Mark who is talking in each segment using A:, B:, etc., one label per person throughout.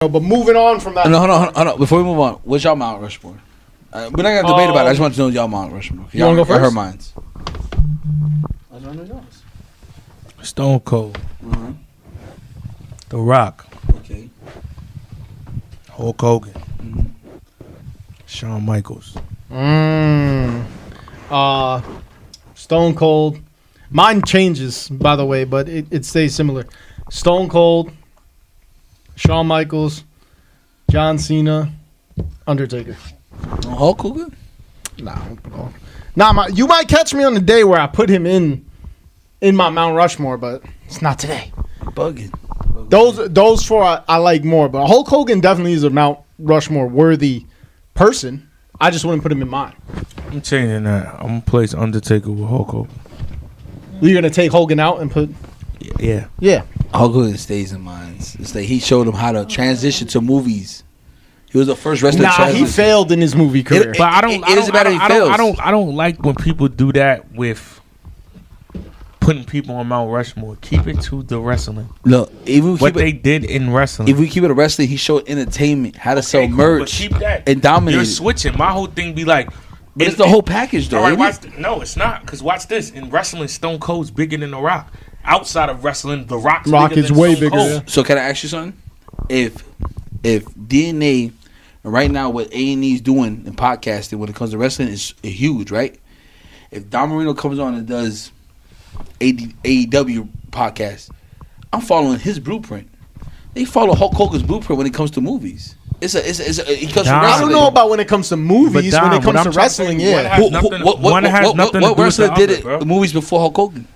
A: No, but moving on from that.
B: No, hold on. Before we move on, what's y'all Mount Rushmore? We're not gonna debate about it. I just want to know y'all Mount Rushmore.
A: You want to go first?
B: Her minds.
A: I don't know yours.
C: Stone Cold.
B: Mm-hmm.
C: The Rock.
B: Okay.
C: Hulk Hogan.
B: Mm-hmm.
C: Shawn Michaels.
A: Stone Cold. Mine changes, by the way, but it stays similar. Stone Cold, Shawn Michaels, John Cena, Undertaker.
B: Hulk Hogan?
A: Nah, you might catch me on the day where I put him in my Mount Rushmore, but it's not today.
B: Bugging.
A: Those four I like more, but Hulk Hogan definitely is a Mount Rushmore worthy person. I just wouldn't put him in mine.
C: I'm changing that. I'm gonna place Undertaker with Hulk Hogan.
A: You're gonna take Hogan out and put?
C: Yeah.
B: Hulk Hogan stays in mine. It's like he showed him how to transition to movies. He was the first wrestler.
A: Nah, he failed in his movie career.
C: But I don't like when people do that with putting people on Mount Rushmore. Keep it to the wrestling.
B: Look,
C: what they did in wrestling.
B: If we keep it a wrestling, he showed entertainment, how to sell merch,
C: but keep that
B: and dominate.
C: You're switching. My whole thing be like,
B: but it's the whole package, though.
C: All right, no, it's not. Because watch this. In wrestling, Stone Cold's bigger than The Rock. Outside of wrestling, The Rock's
A: Rock
C: bigger
A: is
C: than
A: way
C: Stone
A: bigger.
C: Cold.
A: Yeah.
B: So can I ask you something? If DNA right now what A&E is doing in podcasting when it comes to wrestling is huge, right? If Don Marino comes on and does AEW podcast, I'm following his blueprint. They follow Hulk Hogan's blueprint when it comes to movies. It comes from wrestling.
A: I don't know about when it comes to movies.
C: But Dom,
A: when it comes to wrestling, yeah.
B: What wrestler did it? The movies before Hulk Hogan.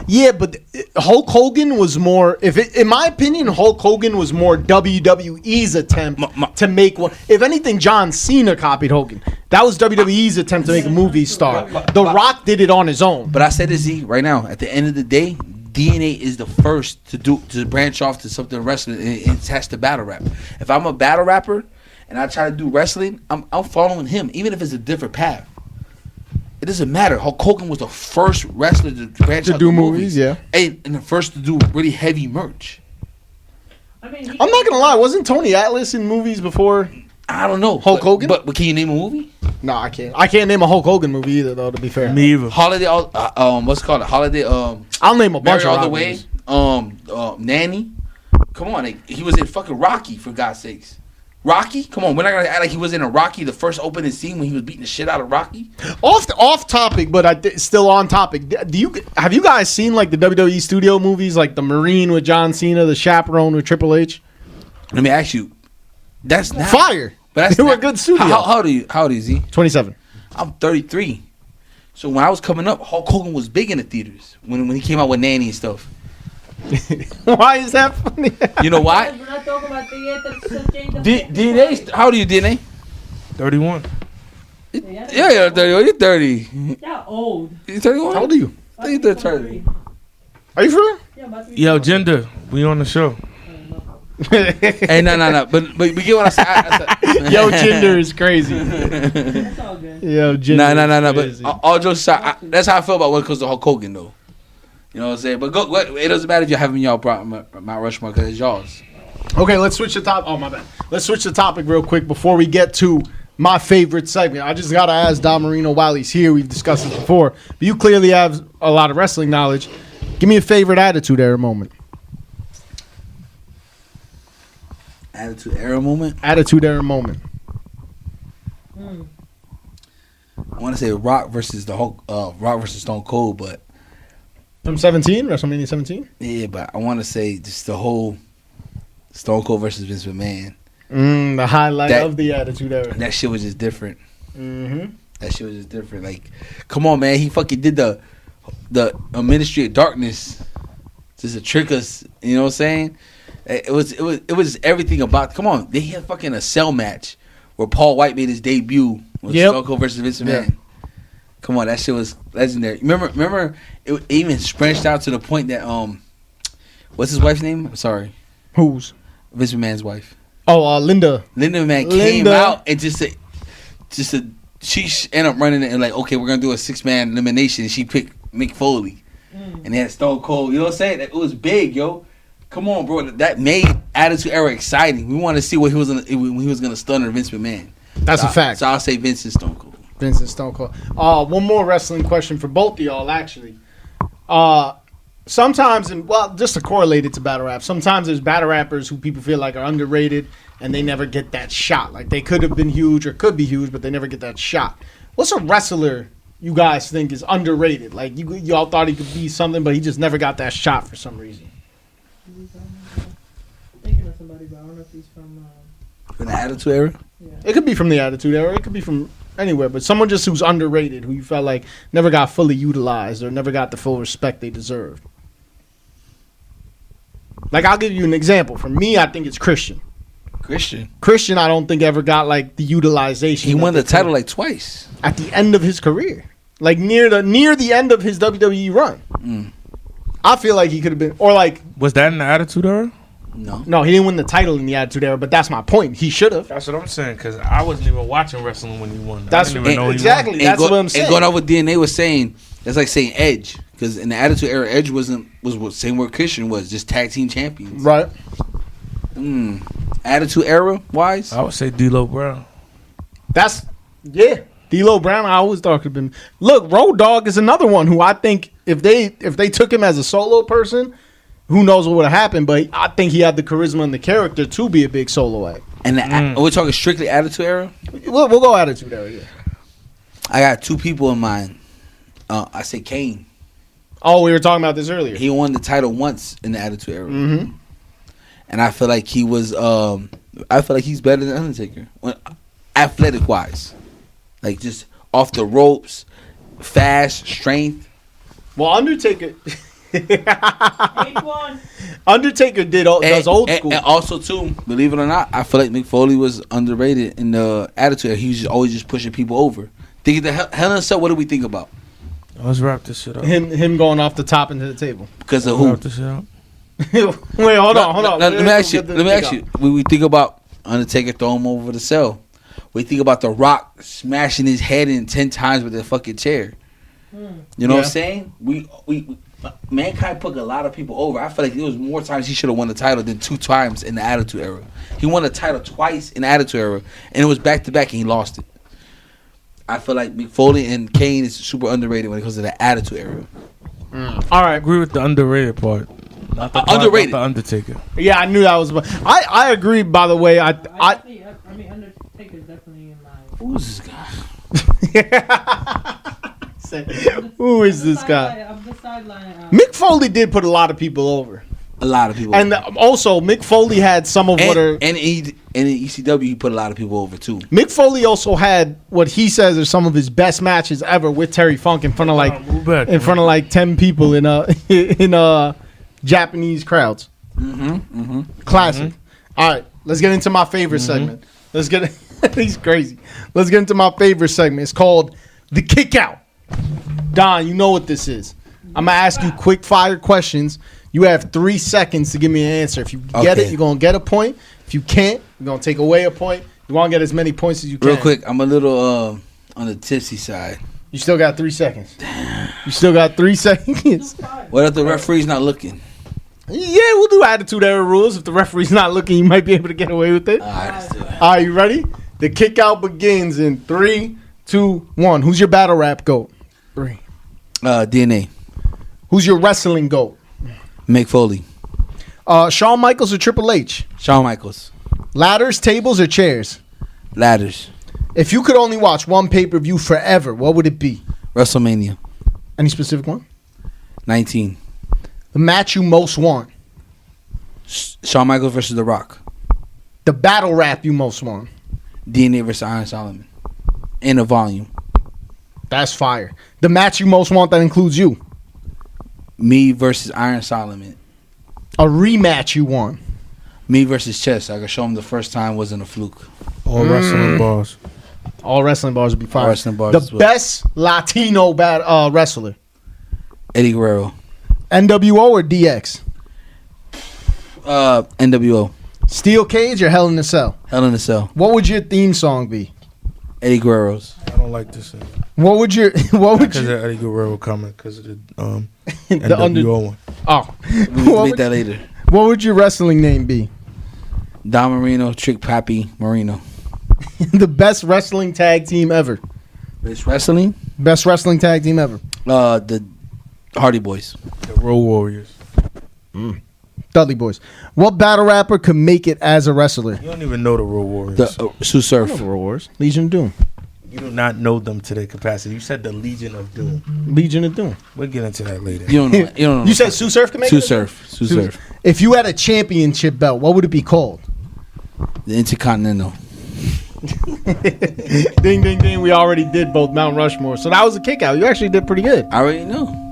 A: Yeah, but Hulk Hogan was more. In my opinion, Hulk Hogan was more WWE's attempt to make one. If anything, John Cena copied Hogan. That was WWE's attempt to make a movie star. The Rock did it on his own.
B: But I said this, right now. At the end of the day, DNA is the first to branch off to something wrestling and attach to battle rap. If I'm a battle rapper and I try to do wrestling, I'm following him, even if it's a different path. It doesn't matter. Hulk Hogan was the first wrestler to branch out
A: to do movies, yeah,
B: and the first to do really heavy merch.
A: I'm not gonna lie, wasn't Tony Atlas in movies before?
B: I don't know
A: Hulk Hogan,
B: but can you name a movie?
A: No, I can't. I can't name a Hulk Hogan movie either, though. To be fair,
C: me either.
B: Holiday, what's it called? Holiday.
A: I'll name a bunch
B: all
A: of
B: the way. Nanny. Come on, he was in fucking Rocky, for God's sakes. Rocky? Come on, we're not gonna act like he was in a Rocky, the first opening scene when he was beating the shit out of Rocky.
A: Off topic, but still on topic. Have you guys seen like the WWE studio movies, like the Marine with John Cena, the Chaperone with Triple H?
B: Let me ask you, that's not
A: fire.
B: But that's
A: they were a good studio.
B: How old is he?
A: 27.
B: I'm 33. So when I was coming up, Hulk Hogan was big in the theaters when he came out with Nanny and stuff.
A: Why is that funny?
B: You know why?
D: We're not talking about
B: DNA. How old are you, DNA?
C: 31.
B: Yeah, 30. You're 30.
D: Yeah, old.
B: You 31?
A: How old are you?
B: I think you're 30.
A: Are you for real?
D: Yeah,
C: Yo, Gender, we on the show.
B: Hey, no. But we get what I said.
A: Yo, Gender is crazy.
D: That's all good.
A: Yo, Gender.
B: No. But all jokes aside, that's how I feel about when it comes to Hulk Hogan, though. You know what I'm saying? But it doesn't matter if you're having y'all Mount Rushmore because it's y'all's.
A: Okay, let's switch the topic. Oh, my bad. Let's switch the topic real quick before we get to my favorite segment. I just got to ask Don Marino while he's here. We've discussed this before. But you clearly have a lot of wrestling knowledge. Give me a favorite Attitude Era moment.
B: Attitude Era moment?
A: Attitude Era moment.
B: I want to say Rock versus Stone Cold, but
A: From 17, WrestleMania 17?
B: yeah, but I want to say just the whole Stone Cold versus Vince McMahon.
A: The highlight of the Attitude Era.
B: That shit was just different.
A: Mm-hmm.
B: That shit was just different. Like, come on, man. He fucking did the Ministry of Darkness just to trick us. You know what I'm saying? It was everything about. Come on, they had fucking a cell match where Paul White made his debut with Stone Cold versus Vince McMahon. Yeah. Come on, that shit was legendary. Remember, it even branched out to the point that what's his wife's name? Sorry,
A: whose?
B: Vince McMahon's wife.
A: Oh, Linda.
B: Linda McMahon came out and she ended up running it and like, okay, we're gonna do a 6-man elimination. And she picked Mick Foley, and they had Stone Cold. You know what I'm saying? It was big, yo. Come on, bro. That made Attitude Era exciting. We want to see what he was gonna stun Vince McMahon.
A: That's a fact.
B: So I'll say Vince and Stone Cold.
A: Vince and Stone Cold. One more wrestling question for both of y'all, actually. Sometimes, just to correlate it to battle rap, sometimes there's battle rappers who people feel like are underrated and they never get that shot. Like they could have been huge or could be huge, but they never get that shot. What's a wrestler you guys think is underrated? Like y'all thought he could be something, but he just never got that shot for some reason.
D: Thinking of somebody, but I don't know if he's from
B: the Attitude Era.
D: Yeah.
A: It could be from the Attitude Era. It could be from anywhere, but someone just who's underrated, who you felt like never got fully utilized or never got the full respect they deserved. Like, I'll give you an example. For me, I think it's Christian. Christian, I don't think ever got like the utilization.
B: He won the title like twice
A: at the end of his career, like near the end of his WWE run. I feel like he could have been, or like,
C: was that in the Attitude Era?
A: No, he didn't win the title in the Attitude Era, but that's my point. He should have.
C: That's what I'm saying, because I wasn't even watching wrestling when he won.
A: That's
C: I didn't even know
A: exactly.
C: He won.
A: That's what I'm saying.
B: And going off what DNA was saying, that's like saying Edge, because in the Attitude Era, Edge was what same where Christian was, just tag team champions.
A: Right.
B: Attitude Era wise,
C: I would say D'Lo Brown.
A: D'Lo Brown. I always thought could have been. Look, Road Dogg is another one who I think if they took him as a solo person, who knows what would have happened? But I think he had the charisma and the character to be a big solo act.
B: And we're talking strictly Attitude Era.
A: We'll go Attitude Era. Yeah.
B: I got two people in mind. I say Kane.
A: Oh, we were talking about this earlier.
B: He won the title once in the Attitude Era.
A: Mm-hmm.
B: And I feel like he was. I feel like he's better than Undertaker, athletic wise, like just off the ropes, fast, strength.
A: Well, Undertaker. Undertaker does old school,
B: and also too. Believe it or not, I feel like Mick Foley was underrated in the Attitude Era. He was always just pushing people over. Think of the Hell in a Cell. What do we think about?
C: Let's wrap this shit up.
A: Him going off the top into the table
B: because of who?
C: Wrap this shit up.
A: Wait, hold on.
B: Let me ask you. We think about Undertaker throw him over the cell. We think about The Rock smashing his head in 10 times with a fucking chair. You know what I'm saying? We Mankind put a lot of people over. I feel like there was more times he should have won the title than 2 times in the Attitude Era. He won the title twice in the Attitude Era, and it was back to back, and he lost it. I feel like Mick Foley and Kane is super underrated when it comes to the Attitude Era.
A: All right,
C: I agree with the underrated part. Not the part
B: underrated.
C: about the Undertaker.
A: Yeah, I knew that was. I agree. By the way, I
D: mean, Undertaker's definitely in my.
B: Who's this guy?
A: Who is this guy?
D: Of the sideline.
A: Mick Foley did put a lot of people over.
B: A lot of people.
A: And also, Mick Foley had some of what are.
B: And in ECW, he put a lot of people over too.
A: Mick Foley also had what he says are some of his best matches ever with Terry Funk in front of like 10 people in Japanese crowds. Classic. All right, let's get into my favorite segment. Let's get. He's crazy. Let's get into my favorite segment. It's called The Kick Out. Don, you know what this is. I'm going to ask you quick fire questions. You have 3 seconds to give me an answer. If you get it, you're going to get a point. If you can't, you're going to take away a point. You want to get as many points as you can.
B: Real quick, I'm a little on the tipsy side.
A: You still got 3 seconds. You still got 3 seconds.
B: What if the referee's not looking?
A: Yeah, we'll do Attitude Era rules. If the referee's not looking, you might be able to get away with it.
B: All right, let's do it.
A: All right, you ready? The kick out begins in 3, 2, 1. Who's your battle rap GOAT? 3.
B: DNA.
A: Who's your wrestling GOAT?
B: Mick Foley.
A: Shawn Michaels or Triple H?
B: Shawn Michaels.
A: Ladders, tables, or chairs?
B: Ladders.
A: If you could only watch one pay-per-view forever, what would it be?
B: WrestleMania.
A: Any specific one?
B: 19.
A: The match you most want?
B: Shawn Michaels versus The Rock.
A: The battle rap you most want?
B: DNA versus Iron Solomon. In a volume.
A: That's fire. The match you most want that includes you?
B: Me versus Iron Solomon.
A: A rematch you want?
B: Me versus Chess. I can show him the first time wasn't a fluke.
C: All wrestling bars.
A: All wrestling bars would be fire.
B: All wrestling bars
A: the best Latino wrestler?
B: Eddie Guerrero.
A: NWO or DX?
B: NWO.
A: Steel Cage or Hell in a Cell?
B: Hell in a Cell.
A: What would your theme song be?
B: Eddie Guerrero's.
C: I don't like this.
A: What would
C: Because of Eddie Guerrero comment, because of the NWO one.
A: Oh.
B: We need to make that later.
A: What would your wrestling name be?
B: Don Marino, Trick Pappy Marino.
A: The best wrestling tag team ever.
B: Best wrestling?
A: Best wrestling tag team ever.
B: The Hardy Boys.
C: The Road Warriors.
A: Dudley Boys. What battle rapper could make it as a wrestler?
C: You don't even know the Road Warriors.
B: The Sue Surf.
A: Legion of Doom.
C: You do not know them to their capacity. You said the Legion of Doom.
A: Legion of Doom.
C: We'll get into that later.
B: You don't know. You don't know.
A: You said Sue Surf could make
B: Sue
A: it?
B: Surf. Sue Surf.
A: If you had a championship belt, what would it be called?
B: The Intercontinental.
A: Ding, ding, ding. We already did both Mount Rushmore. So that was a kick out. You actually did pretty good.
B: I already know.